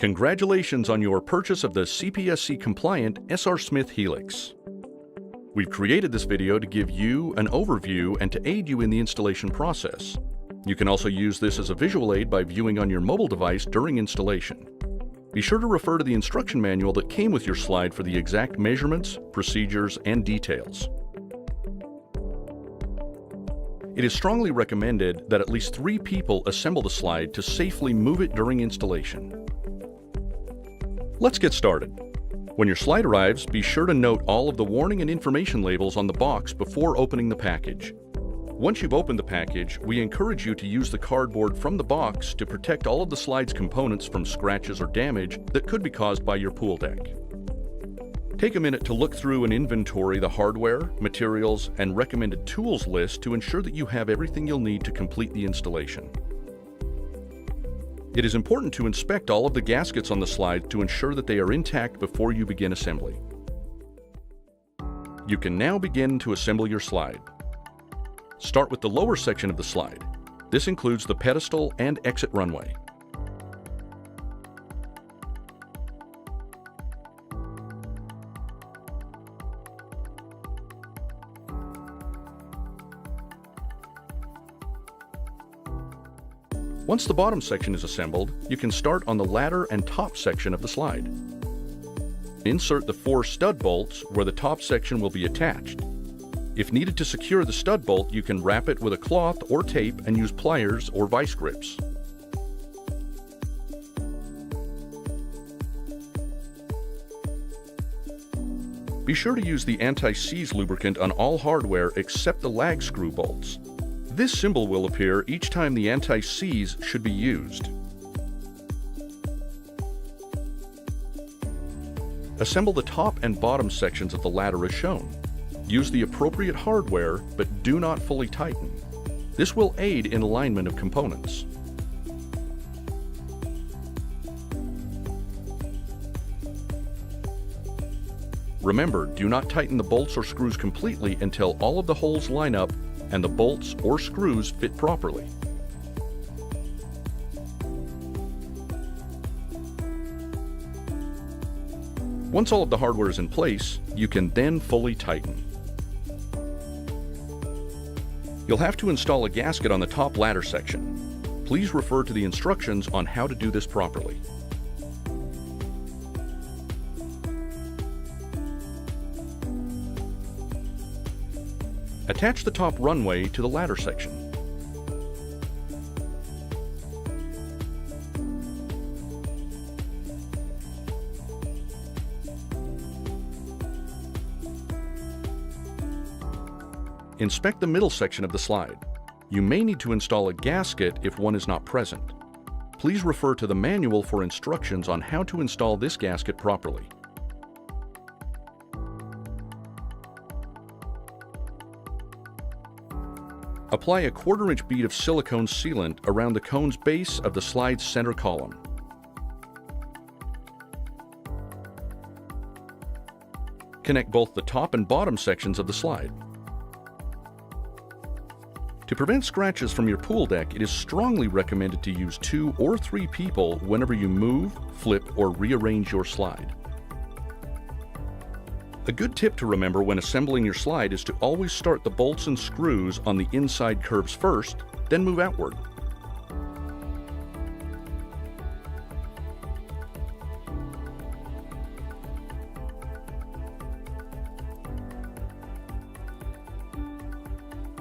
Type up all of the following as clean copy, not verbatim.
Congratulations on your purchase of the CPSC-compliant SR Smith Helix. We've created this video to give you an overview and to aid you in the installation process. You can also use this as a visual aid by viewing on your mobile device during installation. Be sure to refer to the instruction manual that came with your slide for the exact measurements, procedures, and details. It is strongly recommended that at least 3 people assemble the slide to safely move it during installation. Let's get started. When your slide arrives, be sure to note all of the warning and information labels on the box before opening the package. Once you've opened the package, we encourage you to use the cardboard from the box to protect all of the slide's components from scratches or damage that could be caused by your pool deck. Take a minute to look through and inventory the hardware, materials, and recommended tools list to ensure that you have everything you'll need to complete the installation. It is important to inspect all of the gaskets on the slide to ensure that they are intact before you begin assembly. You can now begin to assemble your slide. Start with the lower section of the slide. This includes the pedestal and exit runway. Once the bottom section is assembled, you can start on the ladder and top section of the slide. Insert the 4 stud bolts where the top section will be attached. If needed to secure the stud bolt, you can wrap it with a cloth or tape and use pliers or vice grips. Be sure to use the anti-seize lubricant on all hardware except the lag screw bolts. This symbol will appear each time the anti-seize should be used. Assemble the top and bottom sections of the ladder as shown. Use the appropriate hardware, but do not fully tighten. This will aid in alignment of components. Remember, do not tighten the bolts or screws completely until all of the holes line up and the bolts or screws fit properly. Once all of the hardware is in place, you can then fully tighten. You'll have to install a gasket on the top ladder section. Please refer to the instructions on how to do this properly. Attach the top runway to the ladder section. Inspect the middle section of the slide. You may need to install a gasket if one is not present. Please refer to the manual for instructions on how to install this gasket properly. Apply a 1/4-inch bead of silicone sealant around the cone's base of the slide's center column. Connect both the top and bottom sections of the slide. To prevent scratches from your pool deck, it is strongly recommended to use 2 or 3 people whenever you move, flip, or rearrange your slide. A good tip to remember when assembling your slide is to always start the bolts and screws on the inside curves first, then move outward.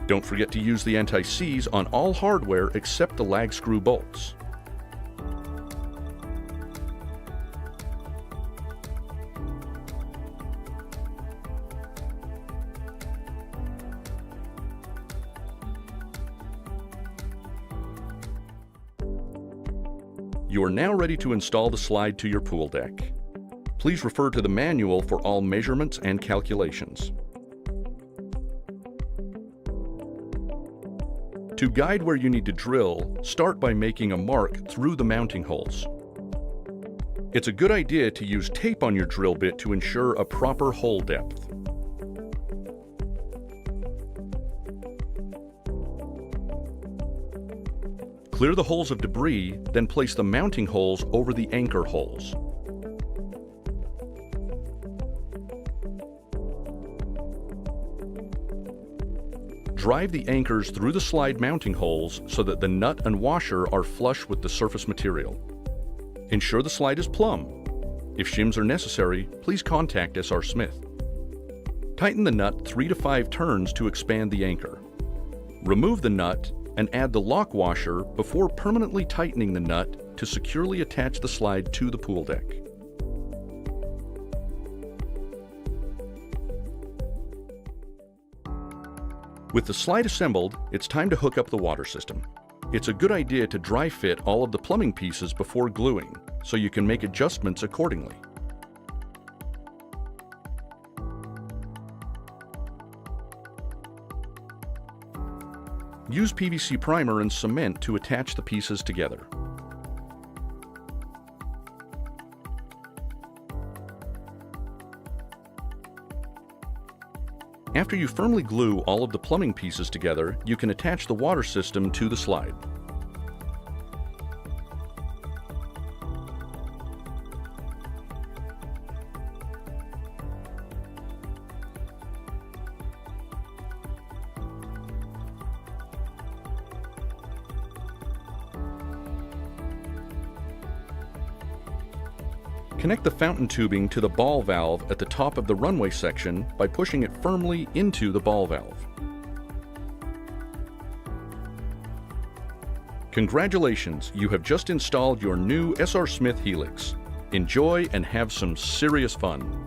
Don't forget to use the anti-seize on all hardware except the lag screw bolts. You are now ready to install the slide to your pool deck. Please refer to the manual for all measurements and calculations. To guide where you need to drill, start by making a mark through the mounting holes. It's a good idea to use tape on your drill bit to ensure a proper hole depth. Clear the holes of debris, then place the mounting holes over the anchor holes. Drive the anchors through the slide mounting holes so that the nut and washer are flush with the surface material. Ensure the slide is plumb. If shims are necessary, please contact SR Smith. Tighten the nut 3 to 5 turns to expand the anchor. Remove the nut and add the lock washer before permanently tightening the nut to securely attach the slide to the pool deck. With the slide assembled, it's time to hook up the water system. It's a good idea to dry fit all of the plumbing pieces before gluing, so you can make adjustments accordingly. Use PVC primer and cement to attach the pieces together. After you firmly glue all of the plumbing pieces together, you can attach the water system to the slide. Connect the fountain tubing to the ball valve at the top of the runway section by pushing it firmly into the ball valve. Congratulations, you have just installed your new SR Smith Helix. Enjoy and have some serious fun.